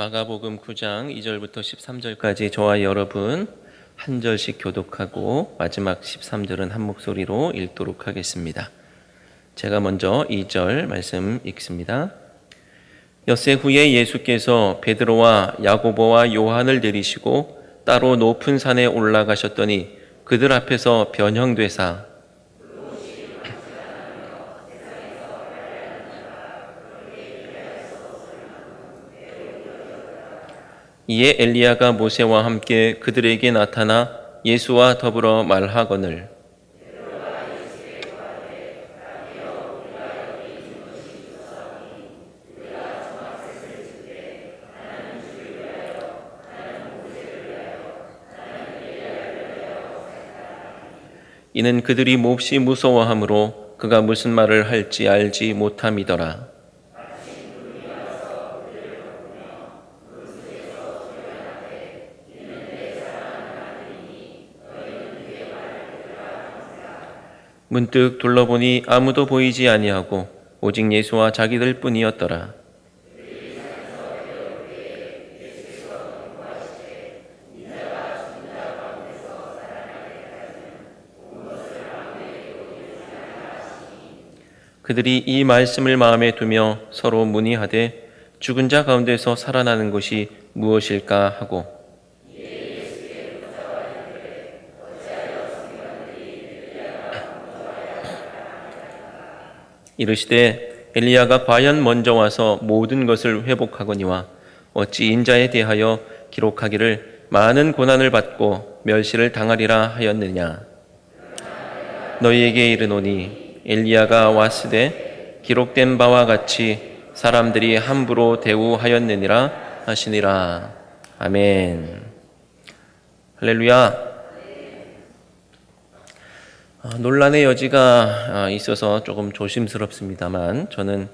마가복음 9장 2절부터 13절까지 저와 여러분 한 절씩 교독하고 마지막 13절은 한 목소리로 읽도록 하겠습니다. 제가 먼저 2절 말씀 읽습니다. 엿새 후에 예수께서 베드로와 야고보와 요한을 데리시고 따로 높은 산에 올라가셨더니 그들 앞에서 변형되사 이에 엘리야가 모세와 함께 그들에게 나타나 예수와 더불어 말하거늘 이는 그들이 몹시 무서워하므로 그가 무슨 말을 할지 알지 못함이더라. 문득 둘러보니 아무도 보이지 아니하고 오직 예수와 자기들 뿐이었더라. 그들이 이 말씀을 마음에 두며 서로 문의하되 죽은 자 가운데서 살아나는 것이 무엇일까 하고 이르시되 엘리야가 과연 먼저 와서 모든 것을 회복하거니와 어찌 인자에 대하여 기록하기를 많은 고난을 받고 멸시를 당하리라 하였느냐. 너희에게 이르노니 엘리야가 왔으되 기록된 바와 같이 사람들이 함부로 대우하였느니라 하시니라. 아멘. 할렐루야. 논란의 여지가 있어서 조금 조심스럽습니다만 저는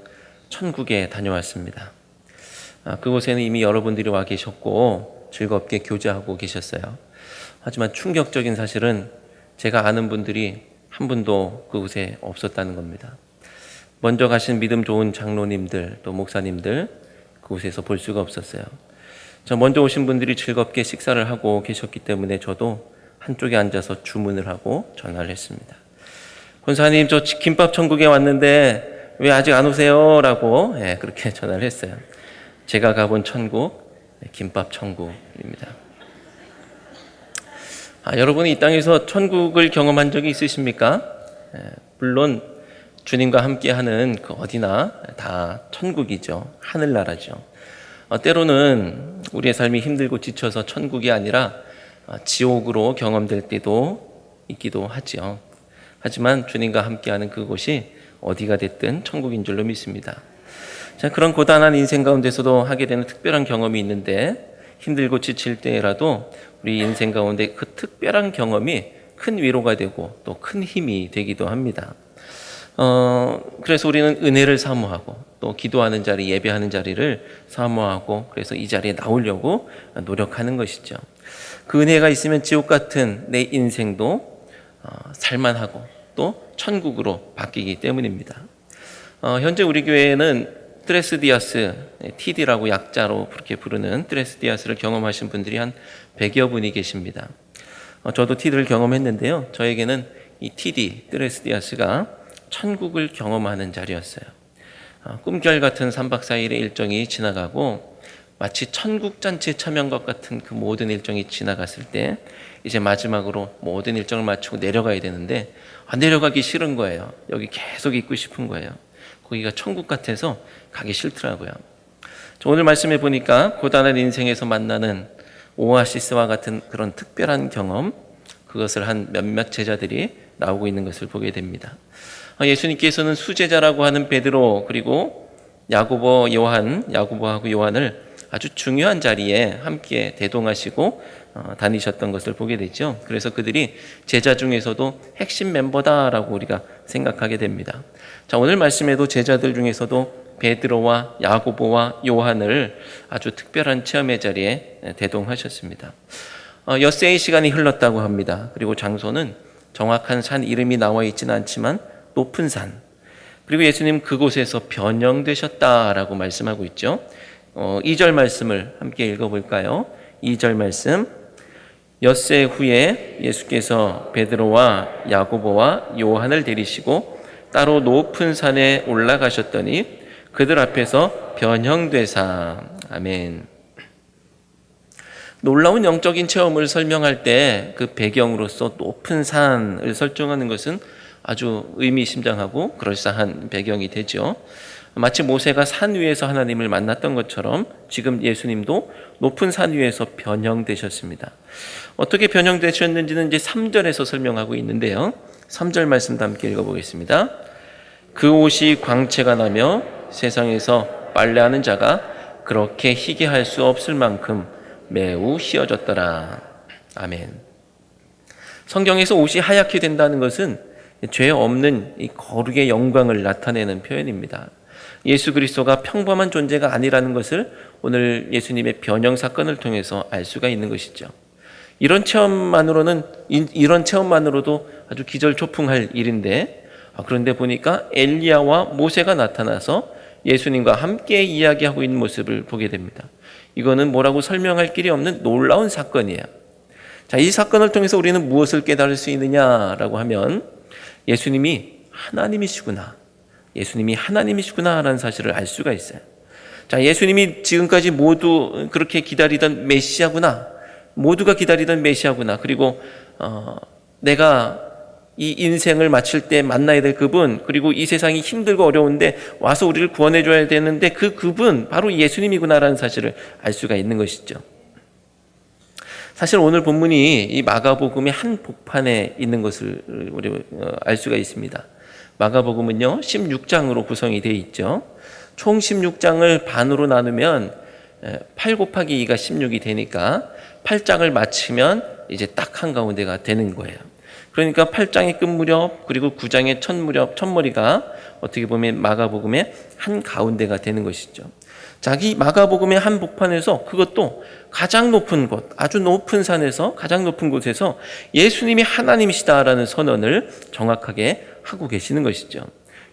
천국에 다녀왔습니다. 그곳에는 이미 여러분들이 와 계셨고 즐겁게 교제하고 계셨어요. 하지만 충격적인 사실은 제가 아는 분들이 한 분도 그곳에 없었다는 겁니다. 먼저 가신 믿음 좋은 장로님들 또 목사님들 그곳에서 볼 수가 없었어요. 저 먼저 오신 분들이 즐겁게 식사를 하고 계셨기 때문에 저도 한쪽에 앉아서 주문을 하고 전화를 했습니다. 권사님, 저 김밥 천국에 왔는데 왜 아직 안 오세요? 라고 그렇게 전화를 했어요. 제가 가본 천국, 김밥 천국입니다. 여러분이 이 땅에서 천국을 경험한 적이 있으십니까? 물론 주님과 함께하는 그 어디나 다 천국이죠. 하늘나라죠. 때로는 우리의 삶이 힘들고 지쳐서 천국이 아니라 지옥으로 경험될 때도 있기도 하죠. 하지만 주님과 함께하는 그곳이 어디가 됐든 천국인 줄로 믿습니다. 자, 그런 고단한 인생 가운데서도 하게 되는 특별한 경험이 있는데 힘들고 지칠 때라도 우리 인생 가운데 그 특별한 경험이 큰 위로가 되고 또 큰 힘이 되기도 합니다. 그래서 우리는 은혜를 사모하고 또 기도하는 자리, 예배하는 자리를 사모하고 그래서 이 자리에 나오려고 노력하는 것이죠. 그 은혜가 있으면 지옥 같은 내 인생도 살만하고 또 천국으로 바뀌기 때문입니다. 현재 우리 교회에는 트레스디아스, TD라고 약자로 그렇게 부르는 트레스디아스를 경험하신 분들이 한 100여 분이 계십니다. 저도 TD를 경험했는데요. 저에게는 이 TD, 트레스디아스가 천국을 경험하는 자리였어요. 꿈결 같은 3박 4일의 일정이 지나가고 마치 천국잔치에 참여한 것 같은 그 모든 일정이 지나갔을 때 이제 마지막으로 모든 일정을 마치고 내려가야 되는데 내려가기 싫은 거예요. 여기 계속 있고 싶은 거예요. 거기가 천국 같아서 가기 싫더라고요. 오늘 말씀해 보니까 고단한 인생에서 만나는 오아시스와 같은 그런 특별한 경험, 그것을 한 몇몇 제자들이 나오고 있는 것을 보게 됩니다. 예수님께서는 수제자라고 하는 베드로 그리고 야고보하고 요한을 아주 중요한 자리에 함께 대동하시고 다니셨던 것을 보게 되죠. 그래서 그들이 제자 중에서도 핵심 멤버다라고 우리가 생각하게 됩니다. 자, 오늘 말씀에도 제자들 중에서도 베드로와 야고보와 요한을 아주 특별한 체험의 자리에 대동하셨습니다. 엿새의 시간이 흘렀다고 합니다. 그리고 장소는 정확한 산 이름이 나와 있지는 않지만 높은 산, 그리고 예수님 그곳에서 변형되셨다라고 말씀하고 있죠. 2절 말씀을 함께 읽어볼까요? 2절 말씀. 엿새 후에 예수께서 베드로와 야고보와 요한을 데리시고 따로 높은 산에 올라가셨더니 그들 앞에서 변형되사. 아멘. 놀라운 영적인 체험을 설명할 때 그 배경으로서 높은 산을 설정하는 것은 아주 의미심장하고 그럴싸한 배경이 되죠. 마치 모세가 산 위에서 하나님을 만났던 것처럼 지금 예수님도 높은 산 위에서 변형되셨습니다. 어떻게 변형되셨는지는 이제 3절에서 설명하고 있는데요. 3절 말씀도 함께 읽어보겠습니다. 그 옷이 광채가 나며 세상에서 빨래하는 자가 그렇게 희게 할 수 없을 만큼 매우 희어졌더라. 아멘. 성경에서 옷이 하얗게 된다는 것은 죄 없는 이 거룩의 영광을 나타내는 표현입니다. 예수 그리스도가 평범한 존재가 아니라는 것을 오늘 예수님의 변형 사건을 통해서 알 수가 있는 것이죠. 이런 체험만으로도 아주 기절초풍할 일인데, 그런데 보니까 엘리야와 모세가 나타나서 예수님과 함께 이야기하고 있는 모습을 보게 됩니다. 이거는 뭐라고 설명할 길이 없는 놀라운 사건이에요. 자, 이 사건을 통해서 우리는 무엇을 깨달을 수 있느냐라고 하면 예수님이 하나님이시구나. 예수님이 하나님이시구나라는 사실을 알 수가 있어요. 자, 예수님이 지금까지 모두 그렇게 기다리던 메시아구나. 모두가 기다리던 메시아구나. 그리고 내가 이 인생을 마칠 때 만나야 될 그분, 그리고 이 세상이 힘들고 어려운데 와서 우리를 구원해 줘야 되는데 그분 바로 예수님이구나라는 사실을 알 수가 있는 것이죠. 사실 오늘 본문이 이 마가복음의 한 복판에 있는 것을 우리 알 수가 있습니다. 마가복음은요 16장으로 구성이 되어 있죠. 총 16장을 반으로 나누면 8 곱하기 2가 16이 되니까 8장을 마치면 이제 딱 한가운데가 되는 거예요. 그러니까 8장의 끝 무렵 그리고 9장의 첫 머리가 어떻게 보면 마가복음의 한 가운데가 되는 것이죠. 자기 마가복음의 한 복판에서 그것도 가장 높은 곳, 아주 높은 산에서 가장 높은 곳에서 예수님이 하나님이시다라는 선언을 정확하게 하고 계시는 것이죠.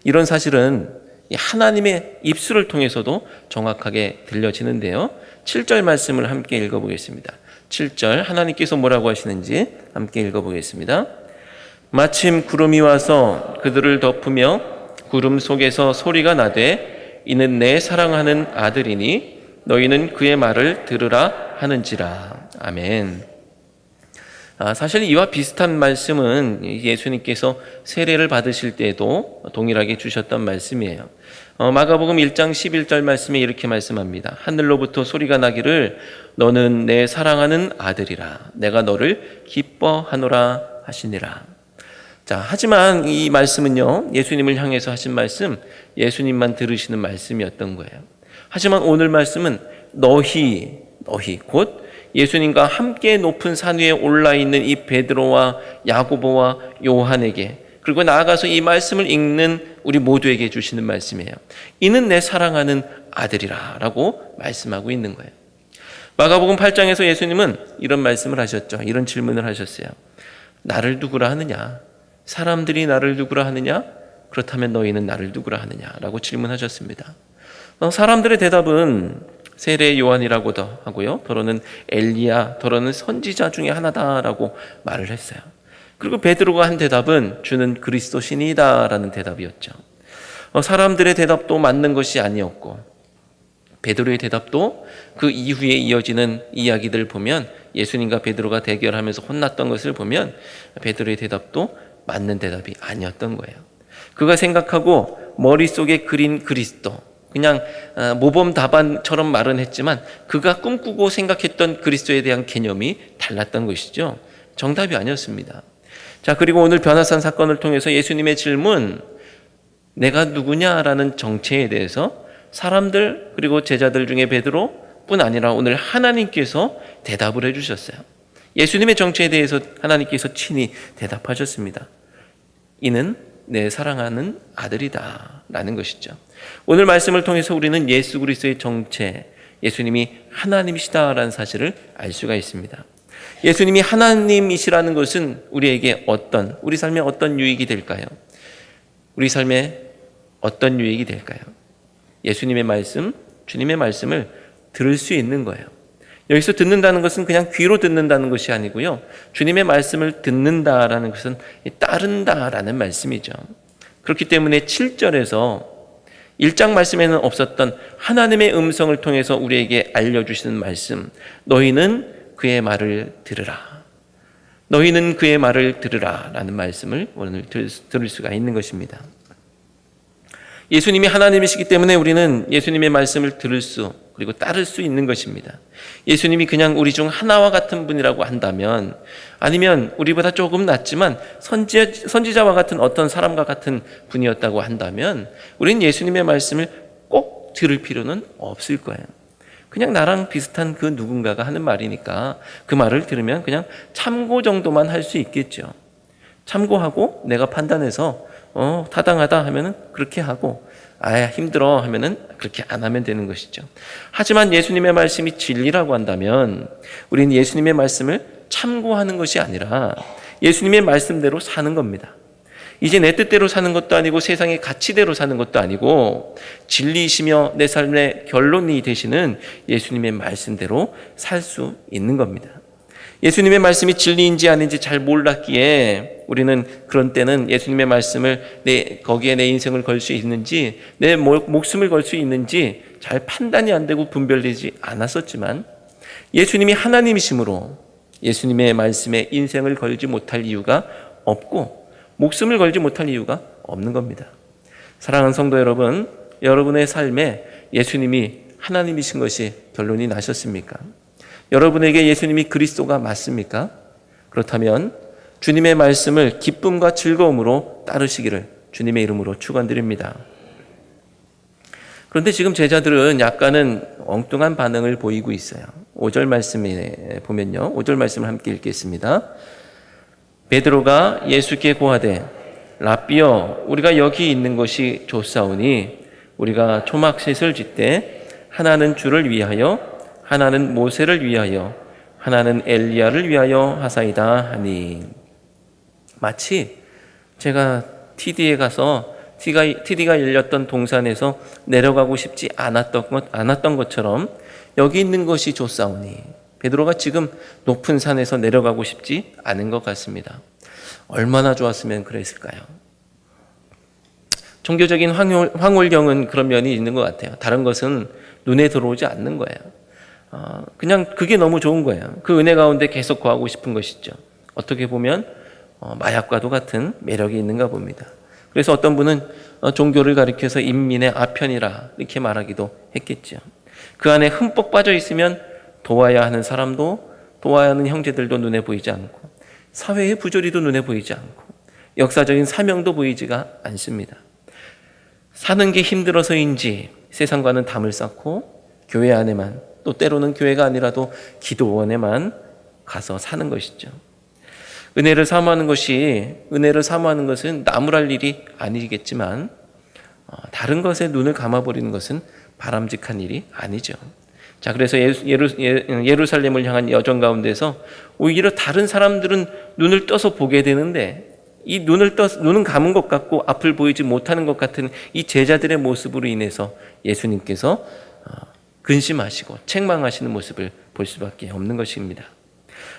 이런 사실은 하나님의 입술을 통해서도 정확하게 들려지는데요. 7절 말씀을 함께 읽어보겠습니다. 7절 하나님께서 뭐라고 하시는지 함께 읽어보겠습니다. 마침 구름이 와서 그들을 덮으며 구름 속에서 소리가 나되 이는 내 사랑하는 아들이니 너희는 그의 말을 들으라 하는지라. 아멘. 사실 이와 비슷한 말씀은 예수님께서 세례를 받으실 때에도 동일하게 주셨던 말씀이에요. 마가복음 1장 11절 말씀에 이렇게 말씀합니다. 하늘로부터 소리가 나기를 너는 내 사랑하는 아들이라 내가 너를 기뻐하노라 하시니라. 자, 하지만 이 말씀은요 예수님을 향해서 하신 말씀, 예수님만 들으시는 말씀이었던 거예요. 하지만 오늘 말씀은 너희 곧 예수님과 함께 높은 산 위에 올라 있는 이 베드로와 야고보와 요한에게, 그리고 나아가서 이 말씀을 읽는 우리 모두에게 주시는 말씀이에요. 이는 내 사랑하는 아들이라 라고 말씀하고 있는 거예요. 마가복음 8장에서 예수님은 이런 말씀을 하셨죠. 이런 질문을 하셨어요. 나를 누구라 하느냐? 사람들이 나를 누구라 하느냐? 그렇다면 너희는 나를 누구라 하느냐? 라고 질문하셨습니다. 사람들의 대답은 세례 요한이라고도 하고요. 더러는 엘리야, 더러는 선지자 중에 하나다라고 말을 했어요. 그리고 베드로가 한 대답은 주는 그리스도 신이다라는 대답이었죠. 사람들의 대답도 맞는 것이 아니었고 베드로의 대답도 그 이후에 이어지는 이야기들 보면 예수님과 베드로가 대결하면서 혼났던 것을 보면 베드로의 대답도 맞는 대답이 아니었던 거예요. 그가 생각하고 머릿속에 그린 그리스도, 그냥 모범 답안처럼 말은 했지만 그가 꿈꾸고 생각했던 그리스도에 대한 개념이 달랐던 것이죠. 정답이 아니었습니다. 자, 그리고 오늘 변화산 사건을 통해서 예수님의 질문, 내가 누구냐라는 정체에 대해서 사람들 그리고 제자들 중에 베드로뿐 아니라 오늘 하나님께서 대답을 해주셨어요. 예수님의 정체에 대해서 하나님께서 친히 대답하셨습니다. 이는 내 사랑하는 아들이다 라는 것이죠. 오늘 말씀을 통해서 우리는 예수 그리스도의 정체, 예수님이 하나님이시다라는 사실을 알 수가 있습니다. 예수님이 하나님이시라는 것은 우리에게 우리 삶에 어떤 유익이 될까요? 우리 삶에 어떤 유익이 될까요? 예수님의 말씀, 주님의 말씀을 들을 수 있는 거예요. 여기서 듣는다는 것은 그냥 귀로 듣는다는 것이 아니고요. 주님의 말씀을 듣는다라는 것은 따른다라는 말씀이죠. 그렇기 때문에 7절에서 1장 말씀에는 없었던 하나님의 음성을 통해서 우리에게 알려주시는 말씀, 너희는 그의 말을 들으라. 너희는 그의 말을 들으라 라는 말씀을 오늘 들을 수가 있는 것입니다. 예수님이 하나님이시기 때문에 우리는 예수님의 말씀을 들을 수 그리고 따를 수 있는 것입니다. 예수님이 그냥 우리 중 하나와 같은 분이라고 한다면, 아니면 우리보다 조금 낫지만 선지자와 같은 어떤 사람과 같은 분이었다고 한다면 우리는 예수님의 말씀을 꼭 들을 필요는 없을 거예요. 그냥 나랑 비슷한 그 누군가가 하는 말이니까 그 말을 들으면 그냥 참고 정도만 할 수 있겠죠. 참고하고 내가 판단해서 타당하다 하면은 그렇게 하고, 힘들어 하면은 그렇게 안 하면 되는 것이죠. 하지만 예수님의 말씀이 진리라고 한다면 우리는 예수님의 말씀을 참고하는 것이 아니라 예수님의 말씀대로 사는 겁니다. 이제 내 뜻대로 사는 것도 아니고 세상의 가치대로 사는 것도 아니고 진리이시며 내 삶의 결론이 되시는 예수님의 말씀대로 살 수 있는 겁니다. 예수님의 말씀이 진리인지 아닌지 잘 몰랐기에 우리는 그런 때는 예수님의 말씀을 거기에 내 인생을 걸 수 있는지 내 목숨을 걸 수 있는지 잘 판단이 안 되고 분별되지 않았었지만, 예수님이 하나님이시므로 예수님의 말씀에 인생을 걸지 못할 이유가 없고 목숨을 걸지 못할 이유가 없는 겁니다. 사랑하는 성도 여러분, 여러분의 삶에 예수님이 하나님이신 것이 결론이 나셨습니까? 여러분에게 예수님이 그리스도가 맞습니까? 그렇다면 주님의 말씀을 기쁨과 즐거움으로 따르시기를 주님의 이름으로 축원드립니다. 그런데 지금 제자들은 약간은 엉뚱한 반응을 보이고 있어요. 5절 말씀에 보면요, 5절 말씀을 함께 읽겠습니다. 베드로가 예수께 고하되 라삐여, 우리가 여기 있는 것이 좋사오니 우리가 초막셋을 짓되 하나는 주를 위하여 하나는 모세를 위하여 하나는 엘리야를 위하여 하사이다 하니, 마치 제가 TD에 가서 TD가 열렸던 동산에서 내려가고 싶지 않았던 것처럼 여기 있는 것이 좋사오니, 베드로가 지금 높은 산에서 내려가고 싶지 않은 것 같습니다. 얼마나 좋았으면 그랬을까요? 종교적인 황홀경은 그런 면이 있는 것 같아요. 다른 것은 눈에 들어오지 않는 거예요. 그냥 그게 너무 좋은 거예요. 그 은혜 가운데 계속 거하고 싶은 것이죠. 어떻게 보면 마약과도 같은 매력이 있는가 봅니다. 그래서 어떤 분은 종교를 가리켜서 인민의 아편이라 이렇게 말하기도 했겠죠. 그 안에 흠뻑 빠져 있으면 도와야 하는 사람도, 도와야 하는 형제들도 눈에 보이지 않고, 사회의 부조리도 눈에 보이지 않고, 역사적인 사명도 보이지가 않습니다. 사는 게 힘들어서인지 세상과는 담을 쌓고 교회 안에만, 또 때로는 교회가 아니라도 기도원에만 가서 사는 것이죠. 은혜를 사모하는 것은 나무랄 일이 아니겠지만 다른 것에 눈을 감아버리는 것은 바람직한 일이 아니죠. 자, 그래서 예루살렘을 향한 여정 가운데서 오히려 다른 사람들은 눈을 떠서 보게 되는데, 이 눈은 감은 것 같고 앞을 보이지 못하는 것 같은 이 제자들의 모습으로 인해서 예수님께서 근심하시고 책망하시는 모습을 볼 수밖에 없는 것입니다.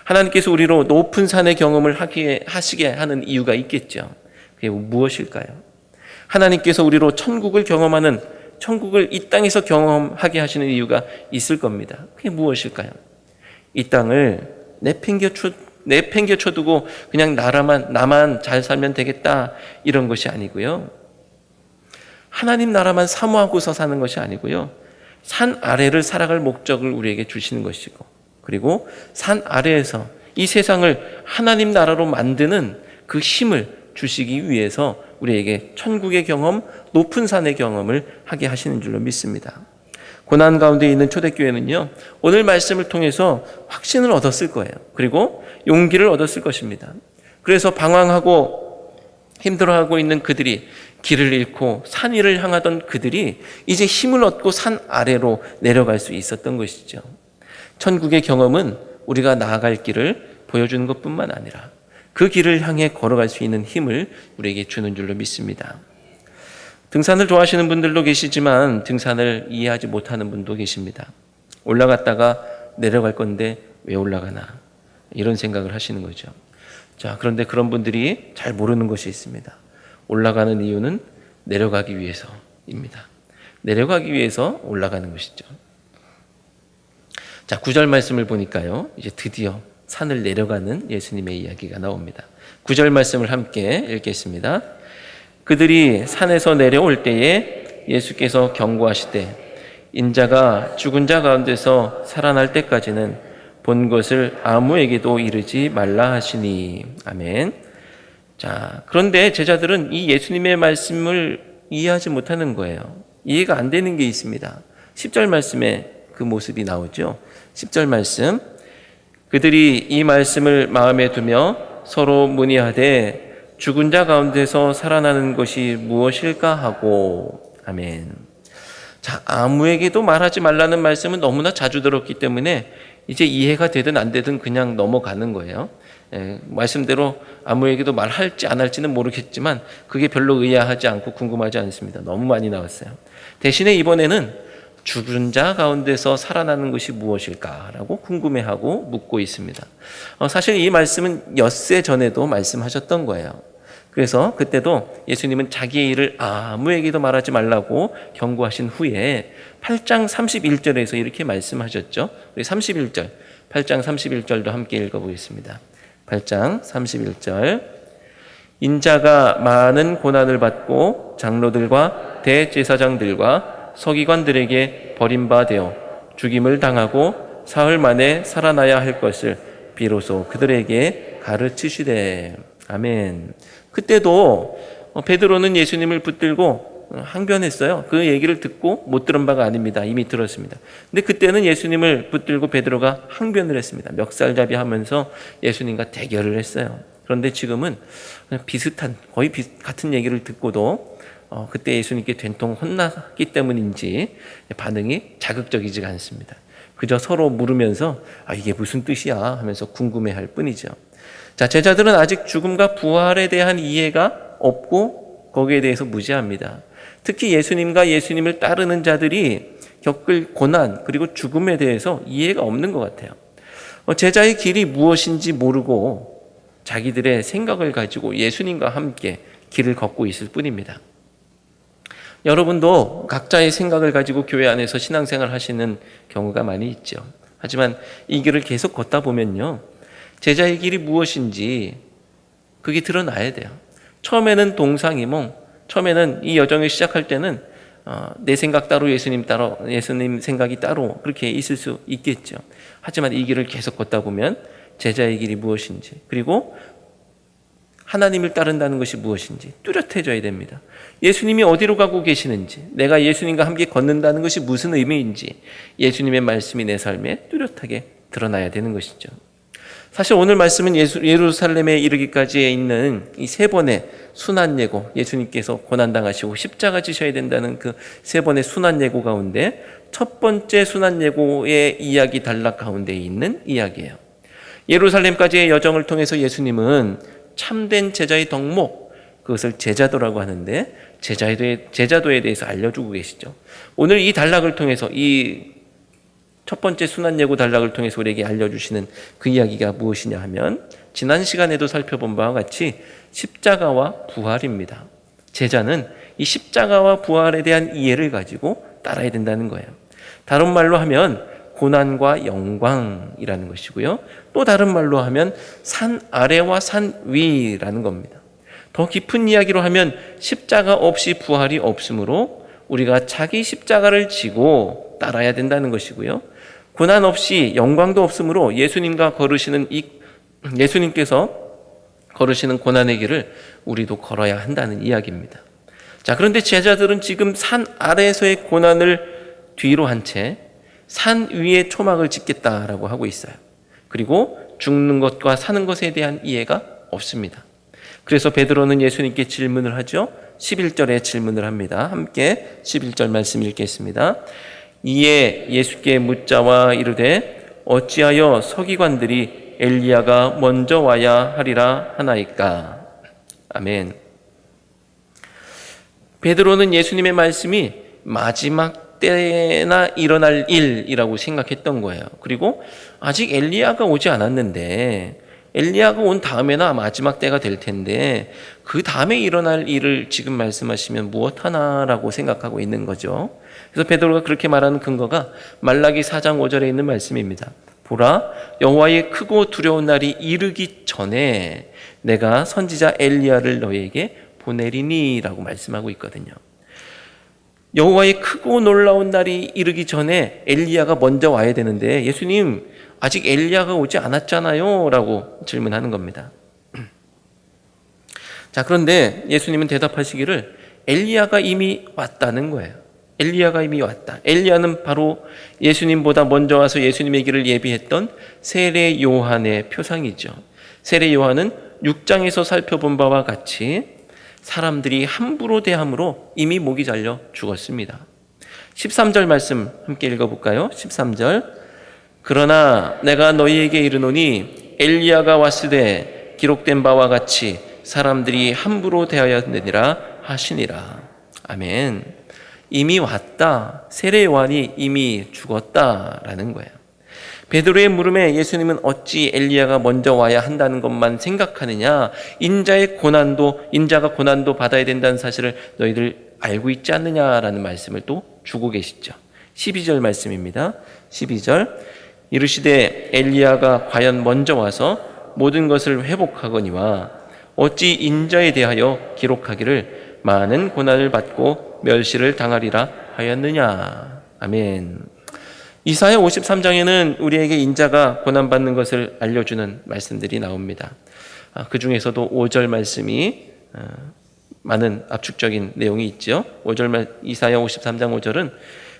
하나님께서 우리로 높은 산의 경험을 하시게 하는 이유가 있겠죠. 그게 무엇일까요? 하나님께서 우리로 천국을 이 땅에서 경험하게 하시는 이유가 있을 겁니다. 그게 무엇일까요? 이 땅을 내팽겨쳐두고 그냥 나만 잘 살면 되겠다, 이런 것이 아니고요. 하나님 나라만 사모하고서 사는 것이 아니고요. 산 아래를 살아갈 목적을 우리에게 주시는 것이고, 그리고 산 아래에서 이 세상을 하나님 나라로 만드는 그 힘을 주시기 위해서 우리에게 천국의 경험, 높은 산의 경험을 하게 하시는 줄로 믿습니다. 고난 가운데 있는 초대교회는요, 오늘 말씀을 통해서 확신을 얻었을 거예요. 그리고 용기를 얻었을 것입니다. 그래서 방황하고 힘들어하고 있는 그들이, 길을 잃고 산 위를 향하던 그들이 이제 힘을 얻고 산 아래로 내려갈 수 있었던 것이죠. 천국의 경험은 우리가 나아갈 길을 보여주는 것뿐만 아니라 그 길을 향해 걸어갈 수 있는 힘을 우리에게 주는 줄로 믿습니다. 등산을 좋아하시는 분들도 계시지만 등산을 이해하지 못하는 분도 계십니다. 올라갔다가 내려갈 건데 왜 올라가나? 이런 생각을 하시는 거죠. 자, 그런데 그런 분들이 잘 모르는 것이 있습니다. 올라가는 이유는 내려가기 위해서입니다. 내려가기 위해서 올라가는 것이죠. 자, 9절 말씀을 보니까요, 이제 드디어 산을 내려가는 예수님의 이야기가 나옵니다. 9절 말씀을 함께 읽겠습니다. 그들이 산에서 내려올 때에 예수께서 경고하시되 인자가 죽은 자 가운데서 살아날 때까지는 본 것을 아무에게도 이르지 말라 하시니. 아멘. 자, 그런데 제자들은 이 예수님의 말씀을 이해하지 못하는 거예요. 이해가 안 되는 게 있습니다. 10절 말씀에 그 모습이 나오죠. 10절 말씀. 그들이 이 말씀을 마음에 두며 서로 문의하되 죽은 자 가운데서 살아나는 것이 무엇일까 하고. 아멘. 자, 아무에게도 말하지 말라는 말씀은 너무나 자주 들었기 때문에 이제 이해가 되든 안 되든 그냥 넘어가는 거예요. 말씀대로 아무에게도 말할지 안 할지는 모르겠지만 그게 별로 의아하지 않고 궁금하지 않습니다. 너무 많이 나왔어요. 대신에 이번에는 죽은 자 가운데서 살아나는 것이 무엇일까라고 궁금해하고 묻고 있습니다. 사실 이 말씀은 엿새 전에도 말씀하셨던 거예요. 그래서 그때도 예수님은 자기의 일을 아무에게도 말하지 말라고 경고하신 후에 8장 31절에서 이렇게 말씀하셨죠. 우리 31절, 8장 31절도 함께 읽어보겠습니다. 8장 31절. 인자가 많은 고난을 받고 장로들과 대제사장들과 서기관들에게 버림받아 죽임을 당하고 사흘 만에 살아나야 할 것을 비로소 그들에게 가르치시되. 아멘. 그때도 베드로는 예수님을 붙들고 항변했어요. 그 얘기를 듣고 못 들은 바가 아닙니다. 이미 들었습니다. 근데 그때는 예수님을 붙들고 베드로가 항변을 했습니다. 멱살잡이 하면서 예수님과 대결을 했어요. 그런데 지금은 그냥 비슷한, 거의 같은 얘기를 듣고도 그때 예수님께 된통 혼났기 때문인지 반응이 자극적이지가 않습니다. 그저 서로 물으면서 이게 무슨 뜻이야 하면서 궁금해할 뿐이죠. 자, 제자들은 아직 죽음과 부활에 대한 이해가 없고 거기에 대해서 무지합니다. 특히 예수님과 예수님을 따르는 자들이 겪을 고난 그리고 죽음에 대해서 이해가 없는 것 같아요. 제자의 길이 무엇인지 모르고 자기들의 생각을 가지고 예수님과 함께 길을 걷고 있을 뿐입니다. 여러분도 각자의 생각을 가지고 교회 안에서 신앙생활 하시는 경우가 많이 있죠. 하지만 이 길을 계속 걷다 보면요, 제자의 길이 무엇인지 그게 드러나야 돼요. 처음에는 동상이몽, 처음에는 이 여정을 시작할 때는 내 생각 따로 예수님 따로, 예수님 생각이 따로 그렇게 있을 수 있겠죠. 하지만 이 길을 계속 걷다 보면 제자의 길이 무엇인지, 그리고 하나님을 따른다는 것이 무엇인지 뚜렷해져야 됩니다. 예수님이 어디로 가고 계시는지, 내가 예수님과 함께 걷는다는 것이 무슨 의미인지 예수님의 말씀이 내 삶에 뚜렷하게 드러나야 되는 것이죠. 사실 오늘 말씀은 예루살렘에 이르기까지에 있는 이 세 번의 순환예고, 예수님께서 고난당하시고 십자가 지셔야 된다는 그 세 번의 순환예고 가운데 첫 번째 순환예고의 이야기 단락 가운데 있는 이야기예요. 예루살렘까지의 여정을 통해서 예수님은 참된 제자의 덕목, 그것을 제자도라고 하는데 제자도에 대해서 알려주고 계시죠. 오늘 이 단락을 통해서, 이 첫 번째 순환예고 단락을 통해서 우리에게 알려주시는 그 이야기가 무엇이냐 하면 지난 시간에도 살펴본 바와 같이 십자가와 부활입니다. 제자는 이 십자가와 부활에 대한 이해를 가지고 따라야 된다는 거예요. 다른 말로 하면 고난과 영광이라는 것이고요. 또 다른 말로 하면 산 아래와 산 위라는 겁니다. 더 깊은 이야기로 하면 십자가 없이 부활이 없으므로 우리가 자기 십자가를 지고 따라야 된다는 것이고요. 고난 없이 영광도 없으므로 예수님께서 걸으시는 고난의 길을 우리도 걸어야 한다는 이야기입니다. 자, 그런데 제자들은 지금 산 아래에서의 고난을 뒤로 한 채 산 위에 초막을 짓겠다라고 하고 있어요. 그리고 죽는 것과 사는 것에 대한 이해가 없습니다. 그래서 베드로는 예수님께 질문을 하죠. 11절에 질문을 합니다. 함께 11절 말씀 읽겠습니다. 이에 예수께 묻자와 이르되 어찌하여 서기관들이 엘리야가 먼저 와야 하리라 하나이까. 아멘. 베드로는 예수님의 말씀이 마지막 때나 일어날 일이라고 생각했던 거예요. 그리고 아직 엘리야가 오지 않았는데 엘리야가 온 다음에나 마지막 때가 될 텐데 그 다음에 일어날 일을 지금 말씀하시면 무엇 하나라고 생각하고 있는 거죠. 그래서 베드로가 그렇게 말하는 근거가 말라기 4장 5절에 있는 말씀입니다. 보라, 여호와의 크고 두려운 날이 이르기 전에 내가 선지자 엘리야를 너희에게 보내리니라고 말씀하고 있거든요. 여호와의 크고 놀라운 날이 이르기 전에 엘리야가 먼저 와야 되는데 예수님 아직 엘리야가 오지 않았잖아요 라고 질문하는 겁니다. 자, 그런데 예수님은 대답하시기를 엘리야가 이미 왔다는 거예요. 엘리야가 이미 왔다. 엘리야는 바로 예수님보다 먼저 와서 예수님의 길을 예비했던 세례 요한의 표상이죠. 세례 요한은 6장에서 살펴본 바와 같이 사람들이 함부로 대함으로 이미 목이 잘려 죽었습니다. 13절 말씀 함께 읽어볼까요? 13절. 그러나 내가 너희에게 이르노니 엘리야가 왔으되 기록된 바와 같이 사람들이 함부로 대하였느니라 하시니라. 아멘. 이미 왔다. 세례 요한이 이미 죽었다라는 거예요. 베드로의 물음에 예수님은 어찌 엘리야가 먼저 와야 한다는 것만 생각하느냐? 인자가 고난도 받아야 된다는 사실을 너희들 알고 있지 않느냐라는 말씀을 또 주고 계시죠. 12절 말씀입니다. 12절. 이르시되 엘리야가 과연 먼저 와서 모든 것을 회복하거니와 어찌 인자에 대하여 기록하기를 많은 고난을 받고 멸시를 당하리라 하였느냐. 아멘. 이사야 53장에는 우리에게 인자가 고난받는 것을 알려주는 말씀들이 나옵니다. 그 중에서도 5절 말씀이 많은 압축적인 내용이 있죠. 5절 이사야 53장 5절은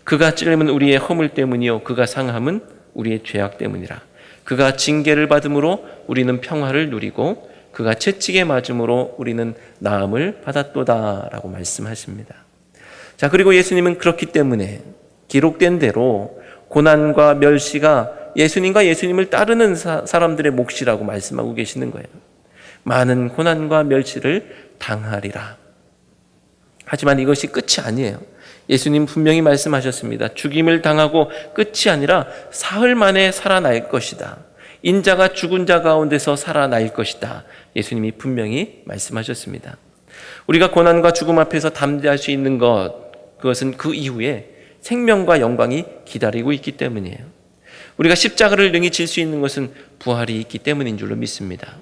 그가 찔림은 우리의 허물 때문이요 그가 상함은 우리의 죄악 때문이라. 그가 징계를 받음으로 우리는 평화를 누리고 그가 채찍에 맞음으로 우리는 나음을 받았도다라고 말씀하십니다. 자, 그리고 예수님은 그렇기 때문에 기록된 대로 고난과 멸시가 예수님과 예수님을 따르는 사람들의 몫이라고 말씀하고 계시는 거예요. 많은 고난과 멸시를 당하리라. 하지만 이것이 끝이 아니에요. 예수님 분명히 말씀하셨습니다. 죽임을 당하고 끝이 아니라 사흘 만에 살아날 것이다. 인자가 죽은 자 가운데서 살아날 것이다. 예수님이 분명히 말씀하셨습니다. 우리가 고난과 죽음 앞에서 담대할 수 있는 그것은 그 이후에 생명과 영광이 기다리고 있기 때문이에요. 우리가 십자가를 능히 질 수 있는 것은 부활이 있기 때문인 줄로 믿습니다.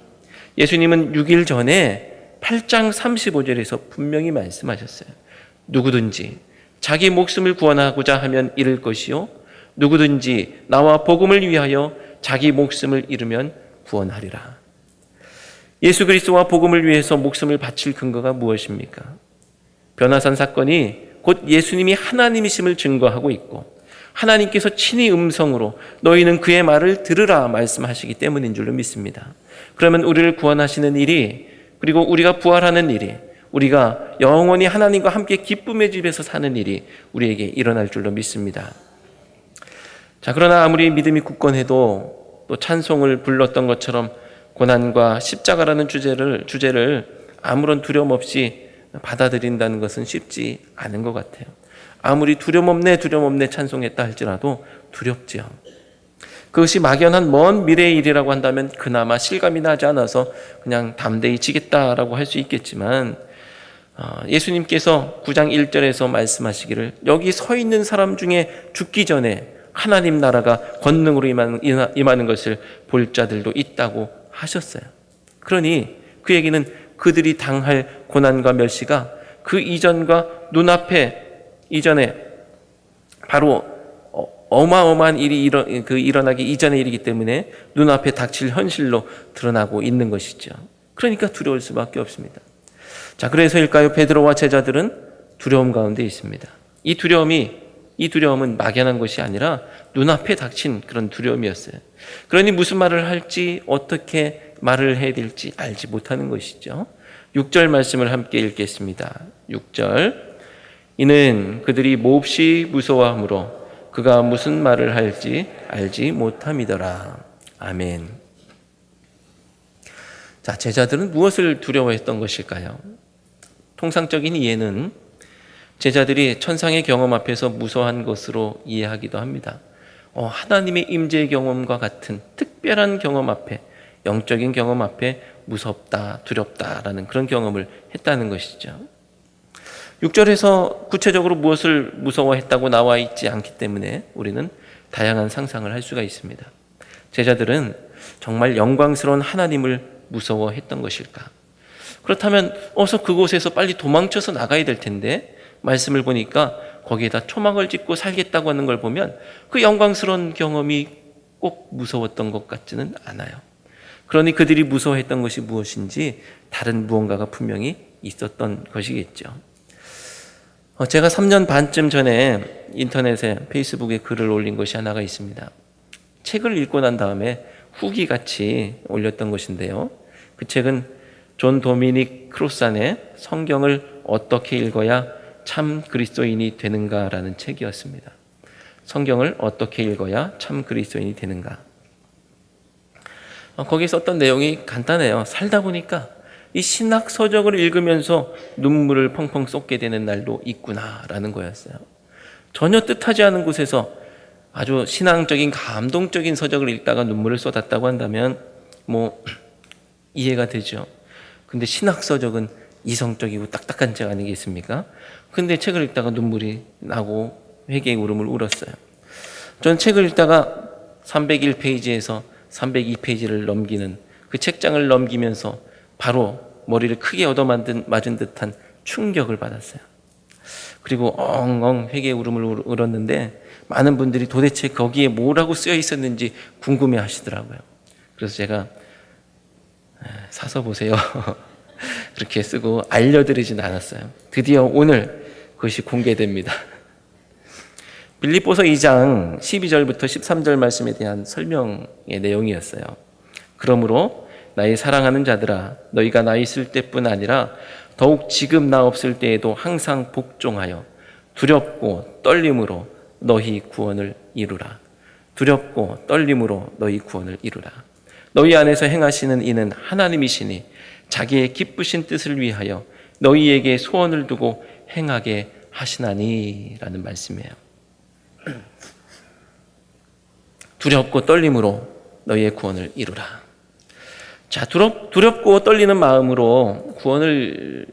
예수님은 6일 전에 8장 35절에서 분명히 말씀하셨어요. 누구든지 자기 목숨을 구원하고자 하면 잃을 것이요 누구든지 나와 복음을 위하여 자기 목숨을 잃으면 구원하리라. 예수 그리스도와 복음을 위해서 목숨을 바칠 근거가 무엇입니까? 변화산 사건이 곧 예수님이 하나님이심을 증거하고 있고 하나님께서 친히 음성으로 너희는 그의 말을 들으라 말씀하시기 때문인 줄로 믿습니다. 그러면 우리를 구원하시는 일이 그리고 우리가 부활하는 일이 우리가 영원히 하나님과 함께 기쁨의 집에서 사는 일이 우리에게 일어날 줄로 믿습니다. 자, 그러나 아무리 믿음이 굳건해도 또 찬송을 불렀던 것처럼 고난과 십자가라는 주제를 아무런 두려움 없이 받아들인다는 것은 쉽지 않은 것 같아요. 아무리 두려움 없네 찬송했다 할지라도 두렵지요. 그것이 막연한 먼 미래의 일이라고 한다면 그나마 실감이 나지 않아서 그냥 담대히 지겠다라고 할 수 있겠지만 예수님께서 9장 1절에서 말씀하시기를 여기 서 있는 사람 중에 죽기 전에 하나님 나라가 권능으로 임하는 것을 볼 자들도 있다고 하셨어요. 그러니 그 얘기는 그들이 당할 고난과 멸시가 그 이전과 눈앞에 이전에 바로 어마어마한 일이 일어나기 이전의 일이기 때문에 눈앞에 닥칠 현실로 드러나고 있는 것이죠. 그러니까 두려울 수밖에 없습니다. 자, 그래서일까요? 베드로와 제자들은 두려움 가운데 있습니다. 이 두려움은 막연한 것이 아니라 눈앞에 닥친 그런 두려움이었어요. 그러니 무슨 말을 할지 어떻게 말을 해야 될지 알지 못하는 것이죠. 6절 말씀을 함께 읽겠습니다. 6절. 이는 그들이 몹시 무서워하므로 그가 무슨 말을 할지 알지 못함이더라. 아멘. 자, 제자들은 무엇을 두려워했던 것일까요? 통상적인 이해는 제자들이 천상의 경험 앞에서 무서워한 것으로 이해하기도 합니다. 하나님의 임재의 경험과 같은 특별한 경험 앞에, 영적인 경험 앞에 무섭다, 두렵다라는 그런 경험을 했다는 것이죠. 6절에서 구체적으로 무엇을 무서워했다고 나와 있지 않기 때문에 우리는 다양한 상상을 할 수가 있습니다. 제자들은 정말 영광스러운 하나님을 무서워했던 것일까? 그렇다면 어서 그곳에서 빨리 도망쳐서 나가야 될 텐데, 말씀을 보니까 거기에다 초막을 짓고 살겠다고 하는 걸 보면 그 영광스러운 경험이 꼭 무서웠던 것 같지는 않아요. 그러니 그들이 무서워했던 것이 무엇인지 다른 무언가가 분명히 있었던 것이겠죠. 제가 3년 반쯤 전에 인터넷에, 페이스북에 글을 올린 것이 하나가 있습니다. 책을 읽고 난 다음에 후기 같이 올렸던 것인데요. 그 책은 존 도미닉 크로산의 성경을 어떻게 읽어야 참 그리스도인이 되는가라는 책이었습니다. 성경을 어떻게 읽어야 참 그리스도인이 되는가. 거기에 썼던 내용이 간단해요. 살다 보니까 이 신학 서적을 읽으면서 눈물을 펑펑 쏟게 되는 날도 있구나라는 거였어요. 전혀 뜻하지 않은 곳에서 아주 신앙적인 감동적인 서적을 읽다가 눈물을 쏟았다고 한다면 이해가 되죠. 근데 신학 서적은 이성적이고 딱딱한 책 아니겠습니까? 근데 책을 읽다가 눈물이 나고 회개의 울음을 울었어요. 전 책을 읽다가 301페이지에서 302페이지를 넘기는 그 책장을 넘기면서 바로 머리를 크게 얻어맞은 듯한 충격을 받았어요. 그리고 엉엉 회개의 울음을 울었는데 많은 분들이 도대체 거기에 뭐라고 쓰여 있었는지 궁금해 하시더라고요. 그래서 제가 사서 보세요. 그렇게 쓰고 알려드리진 않았어요. 드디어 오늘 그것이 공개됩니다. 빌립보서 2장 12절부터 13절 말씀에 대한 설명의 내용이었어요. 그러므로 나의 사랑하는 자들아, 너희가 나 있을 때뿐 아니라 더욱 지금 나 없을 때에도 항상 복종하여 두렵고 떨림으로 너희 구원을 이루라. 두렵고 떨림으로 너희 구원을 이루라. 너희 안에서 행하시는 이는 하나님이시니 자기의 기쁘신 뜻을 위하여 너희에게 소원을 두고 행하게 하시나니 라는 말씀이에요. 두렵고 떨림으로 너희의 구원을 이루라. 자, 두렵고 떨리는 마음으로 구원을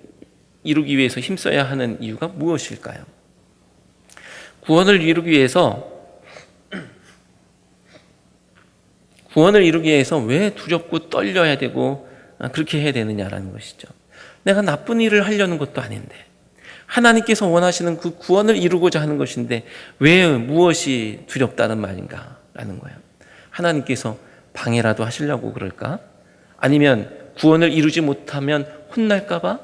이루기 위해서 힘써야 하는 이유가 무엇일까요? 구원을 이루기 위해서 왜 두렵고 떨려야 되고 그렇게 해야 되느냐라는 것이죠. 내가 나쁜 일을 하려는 것도 아닌데, 하나님께서 원하시는 그 구원을 이루고자 하는 것인데 왜 무엇이 두렵다는 말인가라는 거예요. 하나님께서 방해라도 하시려고 그럴까? 아니면 구원을 이루지 못하면 혼날까 봐?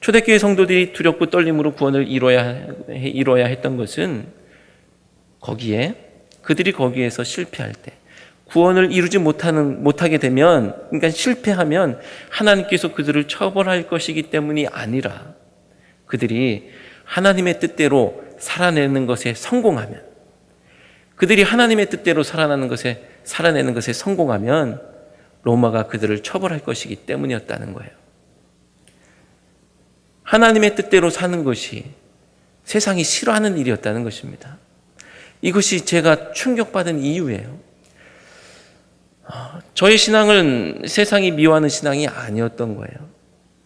초대교회 성도들이 두렵고 떨림으로 구원을 이루어야 했던 것은 그들이 거기에서 실패할 때, 구원을 이루지 못하게 되면, 그러니까 실패하면 하나님께서 그들을 처벌할 것이기 때문이 아니라, 그들이 하나님의 뜻대로 살아내는 것에 성공하면, 그들이 하나님의 뜻대로 살아내는 것에 성공하면 로마가 그들을 처벌할 것이기 때문이었다는 거예요. 하나님의 뜻대로 사는 것이 세상이 싫어하는 일이었다는 것입니다. 이것이 제가 충격받은 이유예요. 저의 신앙은 세상이 미워하는 신앙이 아니었던 거예요.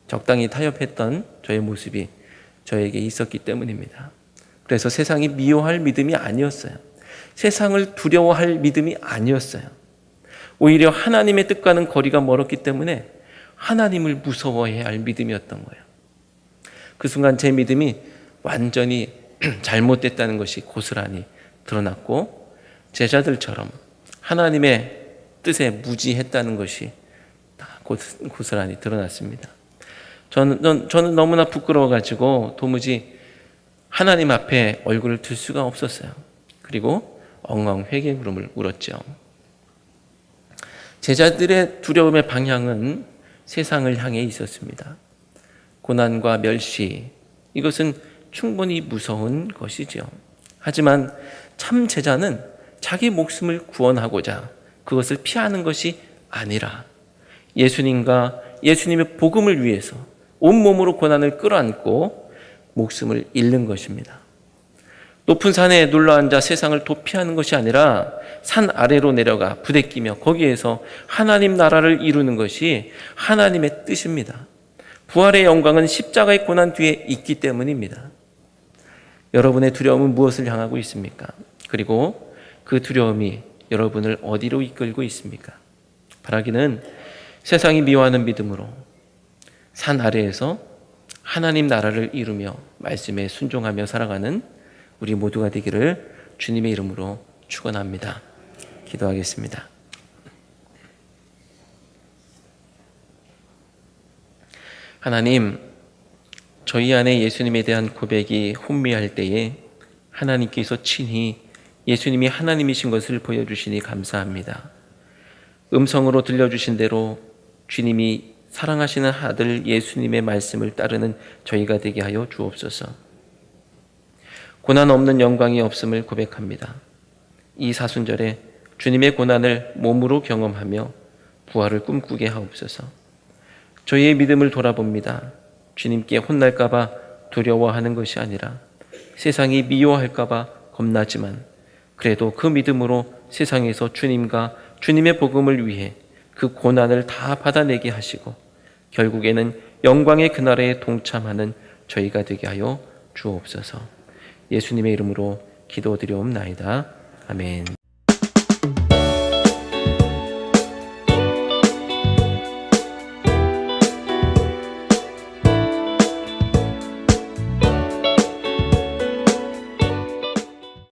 적당히 타협했던 저의 모습이 저에게 있었기 때문입니다. 그래서 세상이 미워할 믿음이 아니었어요. 세상을 두려워할 믿음이 아니었어요. 오히려 하나님의 뜻과는 거리가 멀었기 때문에 하나님을 무서워해야 할 믿음이었던 거예요. 그 순간 제 믿음이 완전히 잘못됐다는 것이 고스란히 드러났고, 제자들처럼 하나님의 뜻에 무지했다는 것이 고스란히 드러났습니다. 저는 너무나 부끄러워가지고 도무지 하나님 앞에 얼굴을 들 수가 없었어요. 그리고 엉엉 회개의 울음을 울었죠. 제자들의 두려움의 방향은 세상을 향해 있었습니다. 고난과 멸시, 이것은 충분히 무서운 것이죠. 하지만 참 제자는 자기 목숨을 구원하고자 그것을 피하는 것이 아니라 예수님과 예수님의 복음을 위해서 온몸으로 고난을 끌어안고 목숨을 잃는 것입니다. 높은 산에 눌러앉아 세상을 도피하는 것이 아니라 산 아래로 내려가 부대끼며 거기에서 하나님 나라를 이루는 것이 하나님의 뜻입니다. 부활의 영광은 십자가의 고난 뒤에 있기 때문입니다. 여러분의 두려움은 무엇을 향하고 있습니까? 그리고 그 두려움이 여러분을 어디로 이끌고 있습니까? 바라기는 세상이 미워하는 믿음으로 산 아래에서 하나님 나라를 이루며 말씀에 순종하며 살아가는 우리 모두가 되기를 주님의 이름으로 축원합니다. 기도하겠습니다. 하나님, 저희 안에 예수님에 대한 고백이 혼미할 때에 하나님께서 친히 예수님이 하나님이신 것을 보여주시니 감사합니다. 음성으로 들려주신 대로 주님이 사랑하시는 아들 예수님의 말씀을 따르는 저희가 되게 하여 주옵소서. 고난 없는 영광이 없음을 고백합니다. 이 사순절에 주님의 고난을 몸으로 경험하며 부활을 꿈꾸게 하옵소서. 저희의 믿음을 돌아봅니다. 주님께 혼날까 봐 두려워하는 것이 아니라 세상이 미워할까 봐 겁나지만 그래도 그 믿음으로 세상에서 주님과 주님의 복음을 위해 그 고난을 다 받아내게 하시고 결국에는 영광의 그날에 동참하는 저희가 되게 하여 주옵소서. 예수님의 이름으로 기도드리옵나이다. 아멘.